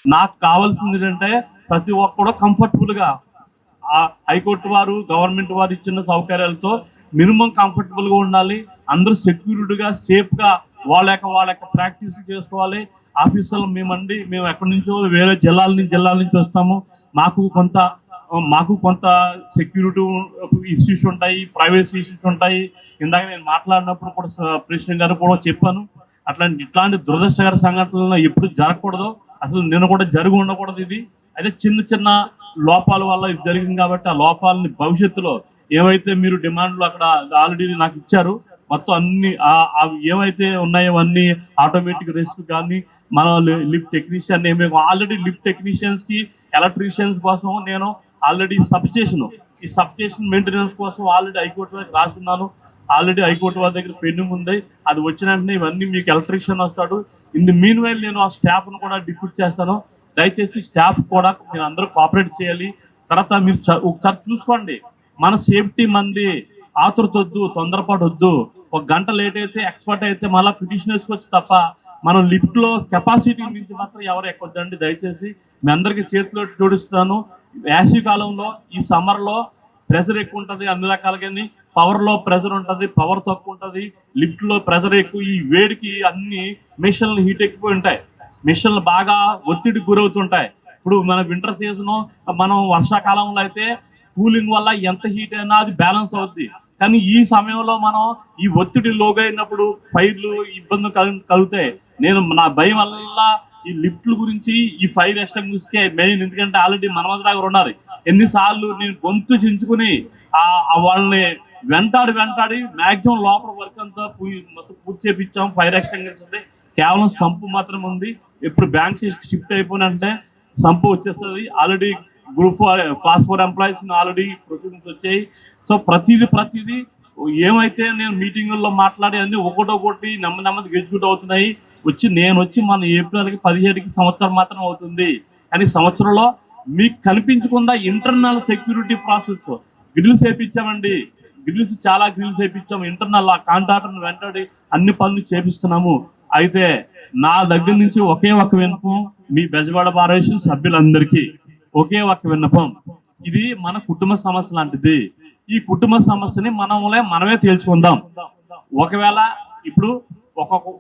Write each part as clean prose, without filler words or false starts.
నాకు కావాల్సింది ఏంటంటే ప్రతి ఒక్కరు కంఫర్టబుల్గా హైకోర్టు వారు గవర్నమెంట్ వారు ఇచ్చిన సౌకర్యాలతో మినిమం కంఫర్టబుల్గా ఉండాలి. అందరూ సెక్యూరిటీగా సేఫ్గా వాళ్ళ యొక్క ప్రాక్టీస్ చేసుకోవాలి. ఆఫీసర్లు మేము ఎక్కడి నుంచో వేరే జిల్లాల నుంచి వస్తాము. మాకు కొంత సెక్యూరిటీ ఇష్యూస్ ఉంటాయి, ప్రైవసీ ఇష్యూస్ ఉంటాయి. ఇందాక నేను మాట్లాడినప్పుడు కూడా ప్రెసిడెంట్ గారు కూడా చెప్పాను, ఇట్లాంటి దురదృష్టకర సంఘటనలు ఎప్పుడు జరగకూడదు, అసలు నేను కూడా జరిగి ఉండకూడదు. ఇది అయితే చిన్న లోపాల వల్ల ఇది జరిగింది కాబట్టి ఆ లోపాలని భవిష్యత్తులో ఏవైతే మీరు డిమాండ్లు అక్కడ ఆల్రెడీ నాకు ఇచ్చారు, మొత్తం అన్ని ఏవైతే ఉన్నాయో అన్ని ఆటోమేటిక్ రెస్ట్ కానీ మన lift technician already lift technicians కి ఎలక్ట్రీషియన్స్ కోసం నేను ఆల్రెడీ ఈ సబ్స్టేషన్ మెయింటెనెన్స్ కోసం ఆల్రెడీ హైకోర్టు దగ్గర రాస్తున్నాను. ఆల్రెడీ హైకోర్టు వారి దగ్గర పెండింగ్ ఉంది. అది వచ్చిన వెంటనే ఇవన్నీ మీకు ఎలక్ట్రీషియన్ వస్తాడు. ఇన్ ది మీన్ వైల్ నేను ఆ స్టాఫ్ను కూడా డిప్యూట్ చేస్తాను. దయచేసి స్టాఫ్ కూడా మీరు అందరూ కోఆపరేట్ చేయాలి. తర్వాత మీరు ఒకసారి చూసుకోండి, మన సేఫ్టీ మంది ఆతురత వద్దు, తొందరపాటు వద్దు. ఒక గంట లేట్ అయితే ఎక్స్పర్ట్ అయితే మళ్ళీ పిటిషన్ వేసుకోవచ్చు తప్ప మనం లిఫ్ట్ లో కెపాసిటీ మించి మాత్రం ఎవరు ఎక్కొద్దండి. దయచేసి మీ అందరికీ చేతిలో జోడిస్తాను. వేసవి కాలంలో ఈ సమ్మర్ లో ప్రెషర్ ఎక్కువ ఉంటుంది, అన్ని రకాలుగా పవర్ లో ప్రెషర్ ఉంటుంది, పవర్ తక్కువ ఉంటుంది, లిఫ్ట్ లో ప్రెషర్ ఎక్కువ. ఈ వేడికి అన్ని మిషన్లు హీట్ ఎక్కువ ఉంటాయి, మిషన్లు బాగా ఒత్తిడికి గురవుతుంటాయి. ఇప్పుడు మన వింటర్ సీజన్ మనం వర్షాకాలంలో అయితే కూలింగ్ వల్ల ఎంత హీట్ అయినా అది బ్యాలెన్స్ అవుద్ది. కానీ ఈ సమయంలో మనం ఈ ఒత్తిడి లోగా అయినప్పుడు ఫైర్లు ఇబ్బందులు కలుగుతాయి. నా భయం వల్ల ఈ లిఫ్ట్ల గురించి ఈ ఫైర్ ఎస్టింగ్విష్కే మెయిన్. ఎందుకంటే ఆల్రెడీ మనమంతా దగ్గర ఉన్నారు. ఎన్నిసార్లు నేను గొంతు చించుకుని వాళ్ళని వెంటాడి మాక్సిమం లోపల వర్క్ అంతా పూర్తి చేపించాం. ఫైర్ ఎస్టింగ్విష్ కేవలం సంపు మాత్రం ఉంది. ఇప్పుడు బ్యాంక్ షిఫ్ట్ అయిపోయినంటే సంపు వచ్చేస్తుంది. Already group 4 class 4 employees already proceedings వచ్చాయి. సో ప్రతిదీ ఏమైతే నేను మీటింగుల్లో మాట్లాడి అన్ని ఒకటొకటి నెమ్మది ఎగ్జిక్యూట్ అవుతున్నాయి. నేను వచ్చి మన ఏప్రిల్కి 17కి సంవత్సరం మాత్రం అవుతుంది. కానీ సంవత్సరంలో మీకు కనిపించకుండా ఇంటర్నల్ సెక్యూరిటీ ప్రాసెస్ గ్రిల్స్ వేయించామండి. చాలా గ్రిల్స్ వేయించాము. ఇంటర్నల్ ఆ కాంట్రాక్టర్ని వెంటాడి అన్ని పనులు చేపిస్తున్నాము. అయితే నా దగ్గర నుంచి ఒకే ఒక విన్నపం, మీ బెజవాడ బారేషన్ సభ్యులందరికీ ఒకే ఒక విన్నపం. ఇది మన కుటుంబ సమస్య లాంటిది. ఈ కుటుంబ సమస్యని మనమే తేల్చుకుందాం. ఒకవేళ ఇప్పుడు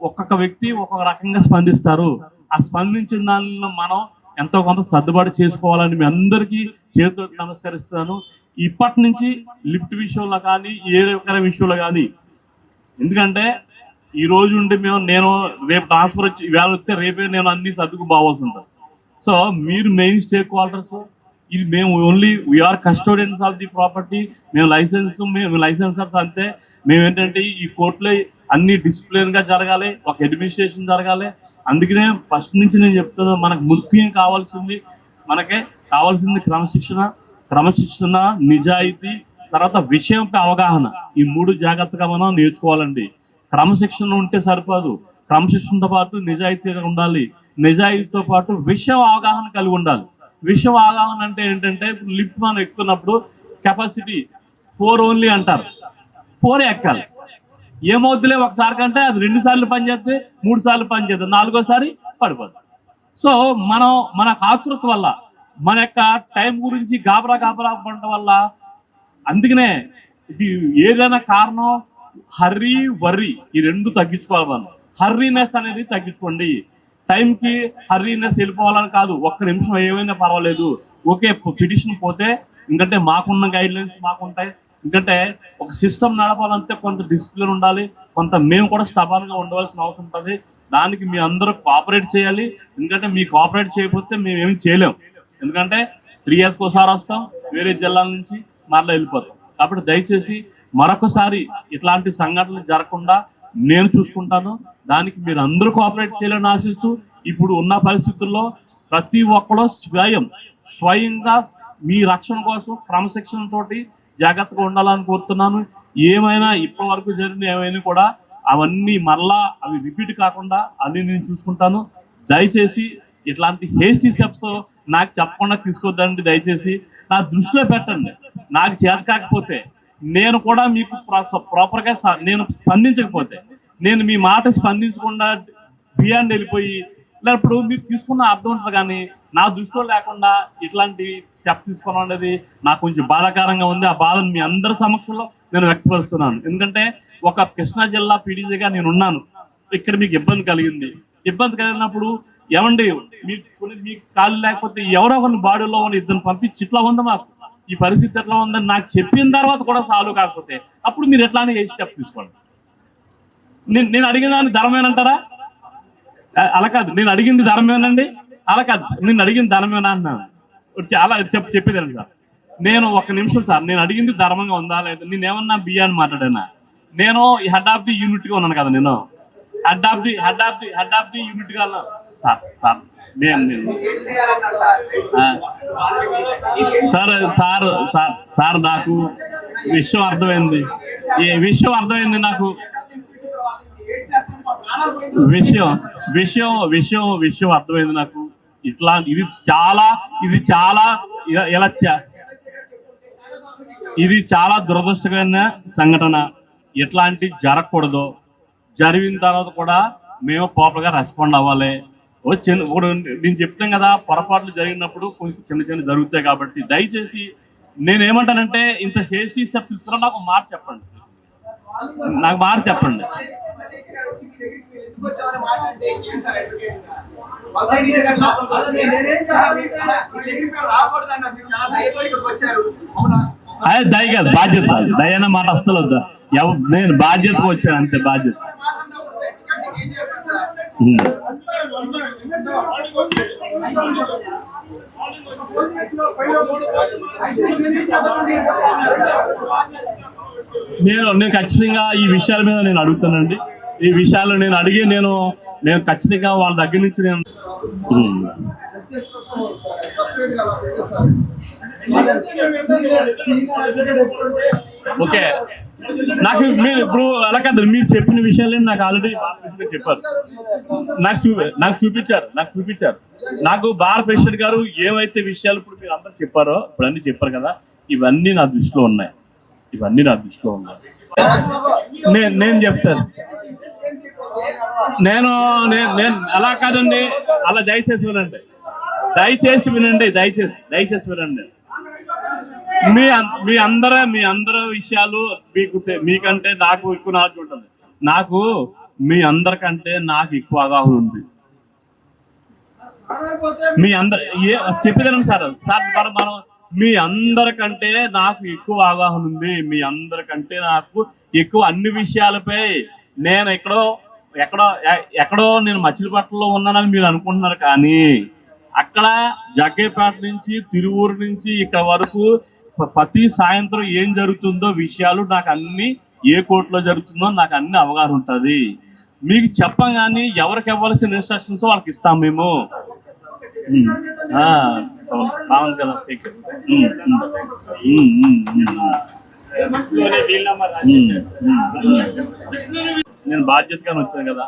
ఒక్కొక్క వ్యక్తి ఒక్కొక్క రకంగా స్పందిస్తారు. ఆ స్పందించిన దానిలో మనం ఎంతో కొంత సర్దుబాటు చేసుకోవాలని మీ అందరికీ చేతులు నమస్కరిస్తున్నాను. ఇప్పటి నుంచి లిఫ్ట్ విషయంలో కానీ ఏ రకమైన విషయంలో కానీ, ఎందుకంటే ఈ రోజు ఉండి నేను రేపు ట్రాన్స్ఫర్ వచ్చి వేళ వస్తే రేపే నేను అన్ని సర్దుకు బావాల్సి ఉంటుంది. సో మీరు మెయిన్ స్టేక్ హోల్డర్స్, ఇది మేము only we are custodians of the property. మేము లైసెన్సర్స్ అంతే. మేమేంటంటే ఈ కోర్టులో అన్ని డిసిప్లిన్గా జరగాలి, ఒక అడ్మినిస్ట్రేషన్ జరగాలి. అందుకనే ఫస్ట్ నుంచి నేను చెప్తున్నాను, మనకు ముఖ్యం కావాల్సింది క్రమశిక్షణ, నిజాయితీ, తర్వాత విషయంపై అవగాహన. ఈ 3 జాగ్రత్తగా మనం నేర్చుకోవాలండి. క్రమశిక్షణ ఉంటే సరిపోదు, క్రమశిక్షణతో పాటు నిజాయితీగా ఉండాలి. నిజాయితీతో పాటు విషయం అవగాహన కలిగి ఉండాలి. విషయం అవగాహన అంటే ఏంటంటే లిఫ్ట్ మనం ఎక్కుతున్నప్పుడు కెపాసిటీ 4 ఓన్లీ అంటారు. 4 ఎక్కాలి. ఏమవుతులే ఒకసారి కంటే అది 2 సార్లు పనిచేస్తే, 3 సార్లు పనిచేస్తే, 4వసారి పడిపోతుంది. సో మన ఆతృత వల్ల, మన యొక్క టైం గురించి గాబరా పడటం వల్ల, అందుకనే ఇది ఏదైనా కారణం హర్రీ వర్రీ ఈ 2 తగ్గించుకోవాలి. మనం హర్రీనెస్ అనేది తగ్గించుకోండి. టైంకి హర్రీనెస్ వెళ్ళిపోవాలని కాదు, 1 నిమిషం ఏమైనా పర్వాలేదు. ఓకే పిటిషన్ పోతే, ఎందుకంటే మాకున్న గైడ్ లైన్స్ మాకుంటాయి. ఎందుకంటే ఒక సిస్టమ్ నడపాలంటే కొంత డిసిప్లిన్ ఉండాలి, కొంత మేము కూడా స్టబాన్గా ఉండవలసిన అవసరం ఉంటుంది. దానికి మీ అందరూ కోఆపరేట్ చేయాలి. ఎందుకంటే మీ కోఆపరేట్ చేయకపోతే మేమేమి చేయలేము. ఎందుకంటే 3 ఇయర్స్కి ఒకసారి వస్తాం, వేరే జిల్లాల నుంచి మరలా వెళ్ళిపోతాం. కాబట్టి దయచేసి మరొకసారి ఇట్లాంటి సంఘటనలు జరగకుండా నేను చూసుకుంటాను. దానికి మీరు అందరూ కోఆపరేట్ చేయాలని ఆశిస్తూ, ఇప్పుడు ఉన్న పరిస్థితుల్లో ప్రతి ఒక్కరూ స్వయంగా మీ రక్షణ కోసం క్రమశిక్షణతోటి జాగ్రత్తగా ఉండాలని కోరుతున్నాను. ఏమైనా ఇప్పటి వరకు జరిగిన ఏమైనా కూడా అవన్నీ మరలా అవి రిపీట్ కాకుండా అది నేను చూసుకుంటాను. దయచేసి ఇట్లాంటి హేస్టీ స్టెప్స్ నాకు చెప్పకుండా తీసుకోవద్దండి. దయచేసి నా దృష్టిలో పెట్టండి. నాకు చేత కాకపోతే నేను కూడా మీకు ప్రాపర్గా నేను స్పందించకపోతే నేను మీ మాట స్పందించకుండా బియాండ్ వెళ్ళిపోయి ఇప్పుడు మీరు తీసుకున్న అర్థం ఉంటుంది, కానీ నా దృష్టిలో లేకుండా ఇట్లాంటి స్టెప్ తీసుకోవడం అనేది నాకు కొంచెం బాధాకరంగా ఉంది. ఆ బాధను మీ అందరి సమక్షంలో నేను వ్యక్తపరుస్తున్నాను. ఎందుకంటే ఒక కృష్ణా జిల్లా పీడీజీగా నేను ఉన్నాను. ఇక్కడ మీకు ఇబ్బంది కలిగింది. ఇబ్బంది కలిగినప్పుడు ఏమండి మీకు కాళ్ళు లేకపోతే ఎవరో ఒకరిని బాడీలో ఉన్న ఇద్దరిని పంపించి ఇట్లా ఉంది మాకు ఈ పరిస్థితి ఎట్లా ఉందని నాకు చెప్పిన తర్వాత కూడా సాల్వ్ కాకపోతే అప్పుడు మీరు ఎట్లానే ఏ స్టెప్ తీసుకోండి. నేను అడిగిన దాన్ని ధర్మేనంటారా? అలా కాదు. నేను అడిగింది ధర్మేనండి, అలా కాదు. నేను అడిగింది ధర్మేనా అన్నాను. అలా చెప్పేదండి సార్. నేను ఒక నిమిషం సార్, నేను అడిగింది ధర్మంగా ఉందా లేదా? నేనేమన్నా బియ్యాన్ని మాట్లాడానా? నేను హెడ్ ఆఫ్ ది యూనిట్ గా ఉన్నాను కదా, నేను హెడ్ ఆఫ్ ది యూనిట్ గా సార్ సార్ నాకు విషయం అర్థమైంది. ఈ విషయం అర్థమైంది నాకు. విషయం అర్థమైంది నాకు. ఇది చాలా దురదృష్టకరమైన సంఘటన. ఇట్లాంటి జరగకూడదు. జరిగిన తర్వాత కూడా మేము ప్రాపర్గా రెస్పాండ్ అవ్వాలి. ఇప్పుడు నేను చెప్తాం కదా, పొరపాట్లు జరిగినప్పుడు కొంచెం చిన్న జరుగుతాయి. కాబట్టి దయచేసి నేనేమంటానంటే ఇంత సేఫ్టీ స్టెప్ తీసుకున్నా నాకు మాట చెప్పండి. అదే దయ కాదు, బాధ్యత. దయ అన్న మాట అస్సలు వద్దా. నేను బాధ్యతకు వచ్చాను, అంతే బాధ్యత. నేను ఖచ్చితంగా ఈ విషయాల మీద నేను అడుగుతానండి. ఈ విషయాలు నేను అడిగి నేను ఖచ్చితంగా వాళ్ళ దగ్గర నుంచి నేను ఓకే. నాకు మీరు ఇప్పుడు అలా కాదు, మీరు చెప్పిన విషయాలు నాకు ఆల్రెడీ చెప్పారు, నాకు చూపించారు. నాకు బార్ ప్రెసిడెంట్ గారు ఏవైతే విషయాలు ఇప్పుడు మీరు అందరూ చెప్పారో, ఇప్పుడు అన్ని చెప్పారు కదా, ఇవన్నీ నా దృష్టిలో ఉన్నాయి. నేను చెప్తాను. నేను అలా కాదండి, అలా దయచేసి వినండి. మీ అందరి విషయాలు మీకంటే నాకు ఎక్కువ నాలెడ్జ్ ఉంటుంది. నాకు మీ అందరికంటే నాకు ఎక్కువ అవగాహన ఉంది. మీ అందరు చెప్పేదాను సార్ మనం మీ అందరికంటే నాకు ఎక్కువ అవగాహన ఉంది. మీ అందరికంటే నాకు ఎక్కువ అన్ని విషయాలపై నేను ఎక్కడో నేను మచిలీపట్నంలో ఉన్నానని మీరు అనుకుంటున్నారు, కానీ అక్కడ జగ్గేపేట నుంచి తిరువూరు నుంచి ఇక్కడ వరకు ప్రతి సాయంత్రం ఏం జరుగుతుందో విషయాలు నాకు అన్ని, ఏ కోర్టులో జరుగుతుందో నాకు అన్ని అవగాహన ఉంటుంది. మీకు చెప్పగానే ఎవరికి ఇవ్వాల్సిన ఇన్స్ట్రక్షన్స్ వాళ్ళకి ఇస్తాం మేము. బాగుంది కదా. నేను బాధ్యతగానే వచ్చాను కదా.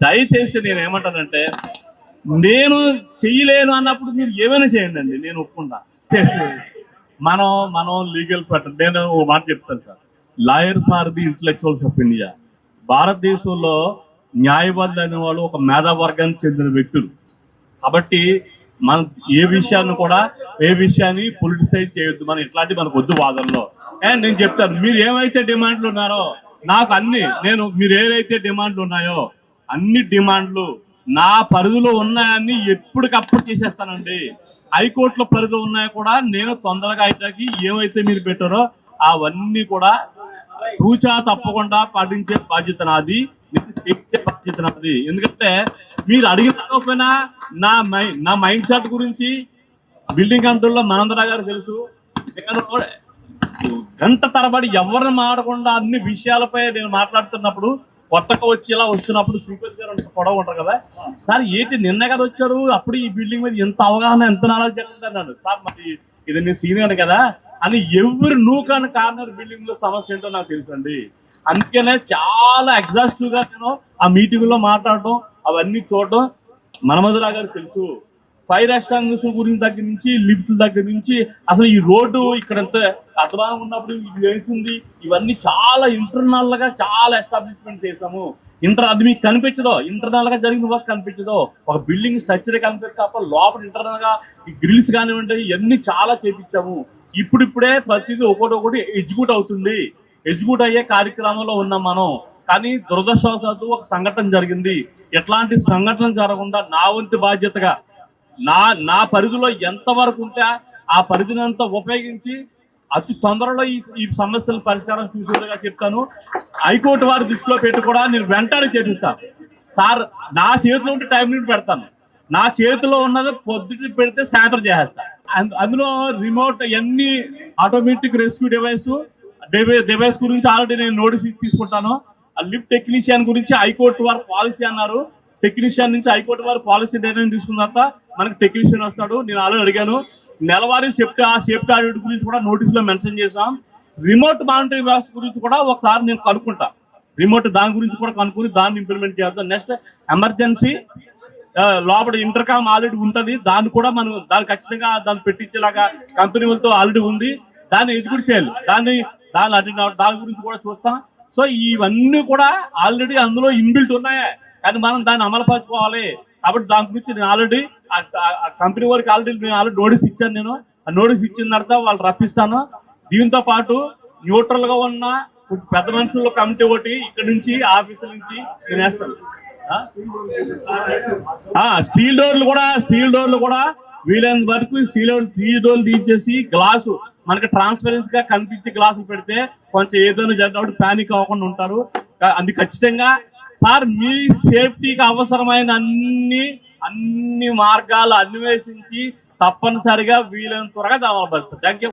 దయచేసి నేను ఏమంటానంటే, నేను చెయ్యలేను అన్నప్పుడు మీరు ఏమైనా చేయండి అండి, నేను ఒప్పుకుంటా. మనం లీగల్ నేను ఓ మాట చెప్తాను sir. Lawyers are the intellectuals of India. భారతదేశంలో న్యాయవాదులు అనే వాళ్ళు ఒక మేధావర్గానికి చెందిన వ్యక్తులు. కాబట్టి మనం ఏ విషయాన్ని పొలిటిసైజ్ చేయొద్దు. మనం ఇట్లాంటి మనకు వద్దు వాదనలో. అండ్ నేను చెప్తాను, మీరు ఏమైతే డిమాండ్లు ఉన్నారో నాకు మీరు ఏవైతే డిమాండ్లు ఉన్నాయో అన్ని డిమాండ్లు నా పరిధిలో ఉన్నాయని ఎప్పటికప్పుడు చేసేస్తానండి. హైకోర్టులో పరిధిలో ఉన్నాయో కూడా నేను తొందరగా అయితే ఏమైతే మీరు పెట్టారో అవన్నీ కూడా తూచా తప్పకుండా పాటించే బాధ్యత నాది, ఎందుకంటే మీరు అడిగిపోయినా నా మైండ్ సెట్ గురించి బిల్డింగ్ కంట్రోల్లో మనందరా గారు తెలుసు. గంట తరబడి ఎవరిని మాట్లాడకుండా అన్ని విషయాలపై నేను మాట్లాడుతున్నప్పుడు కొత్తగా వచ్చి ఇలా వస్తున్నప్పుడు శ్రీపతి గారు పొడవ ఉంటారు కదా, సార్ ఏంటి నిన్న కదా వచ్చారు, అప్పుడు ఈ బిల్డింగ్ మీద ఎంత అవగాహన ఎంత నాలెడ్జ్ చెప్తున్నాడు సార్, మరి ఇది నేను సీనియర్ కదా అని ఎవరు నూకాని కార్నర్ బిల్డింగ్ లో సమస్య ఏంటో నాకు తెలుసండి. అందుకనే చాలా ఎగ్జాస్టివ్ గా నేను ఆ మీటింగ్ లో మాట్లాడటం అవన్నీ చూడటం మనమధురా గారు తెలుసు. ఫైర్ ఎస్టాంగ్స్ గురించి దగ్గర నుంచి లిఫ్ట్ దగ్గర నుంచి అసలు ఈ రోడ్డు ఇక్కడ ఎంత అధ్వానం ఉన్నప్పుడు ఇది వేసింది, ఇవన్నీ చాలా ఇంటర్నల్ గా చాలా ఎస్టాబ్లిష్మెంట్ చేసాము. అది మీకు కనిపించదో, ఇంటర్నల్ గా జరిగిన వర్క్ కనిపించదో, ఒక బిల్డింగ్ స్ట్రక్చర్ కనిపించదు తప్ప లోపల ఇంటర్నల్ గా ఈ గ్రిల్స్ కానివ్వండి ఇవన్నీ చాలా చేపించాము. ఇప్పుడిప్పుడే ప్రతిదీ ఒకటి ఎగ్జిక్యూట్ అవుతుంది. ఎగ్జిక్యూట్ అయ్యే కార్యక్రమంలో ఉన్నాం మనం. కానీ దురదృష్టవశాత్తు ఒక సంఘటన జరిగింది. ఎట్లాంటి సంఘటన జరగకుండా నా వంతు బాధ్యతగా నా పరిధిలో ఎంతవరకు ఉంటే ఆ పరిధిని అంతా ఉపయోగించి అతి తొందరలో ఈ సమస్యల పరిష్కారం చూసేదిగా చెప్తాను. హైకోర్టు వారి దృష్టిలో పెట్టి కూడా నేను వెంటనే చేపిస్తాను. సార్, నా చేతిలో ఉంటే టైం లిమిట్ పెడతాను. నా చేతిలో ఉన్నది పొద్దుట పెడితే సాయంత్రం చేసేస్తా. అందులో రిమోట్ అన్ని ఆటోమేటిక్ రెస్క్యూ డివైస్ గురించి ఆల్రెడీ నేను నోటీస్ తీసుకుంటాను. లిఫ్ట్ టెక్నీషియన్ గురించి హైకోర్టు వారు పాలసీ అన్నారు. టెక్నీషియన్ నుంచి హైకోర్టు వారు పాలసీ నిర్ణయం తీసుకున్న తర్వాత మనకి టెక్నీషియన్ వస్తాడు. నేను ఆల్రెడీ అడిగాను. నెలవారీ సేఫ్టీ ఆడిట్ గురించి కూడా నోటీసులో మెన్షన్ చేశాం. రిమోట్ మానిటరింగ్ వ్యవస్థ గురించి కూడా ఒకసారి నేను కనుక్కుంటా. రిమోట్ దాని గురించి కూడా కనుక్కుని దాన్ని ఇంప్లిమెంట్ చేద్దాం. నెక్స్ట్ ఎమర్జెన్సీ లోపల ఇంటర్కామ్ ఆల్రెడీ ఉంటుంది. దాన్ని కూడా మనం దాన్ని ఖచ్చితంగా దాన్ని పెట్టించేలాగా కంపెనీ వాళ్ళతో ఆల్రెడీ ఉంది. దాన్ని ఎగ్జిక్యూట్ చేయాలి. దాని గురించి కూడా చూస్తాం. సో ఇవన్నీ కూడా ఆల్రెడీ అందులో ఇన్బిల్ట్ ఉన్నాయి. కానీ మనం దాన్ని అమలుపరచుకోవాలి. కాబట్టి దాని గురించి నేను ఆల్రెడీ కంపెనీ వారికి నేను ఆల్రెడీ నోటీస్ ఇచ్చాను. నేను ఆ నోటీస్ ఇచ్చిన తర్వాత వాళ్ళు రప్పిస్తాను. దీంతో పాటు న్యూట్రల్ గా ఉన్న పెద్ద మనుషుల కమిటీ ఒకటి ఇక్కడ నుంచి ఆఫీసుల నుంచి నేను వేస్తాను. స్టీల్ డోర్లు కూడా వీలైన వరకు స్టీల్ డోర్లు తీసేసి గ్లాసు మనకి ట్రాన్స్పరెన్సీ గా కనిపించే గ్లాసులు పెడితే కొంచెం ఏదైనా జరిగినప్పుడు ప్యానిక్ అవ్వకుండా ఉంటారు. అది ఖచ్చితంగా సార్ మీ సేఫ్టీకి అవసరమైన అన్ని మార్గాలు అన్వేషించి తప్పనిసరిగా వీలైన త్వరగా అమలుపరుస్తారు. Thank you.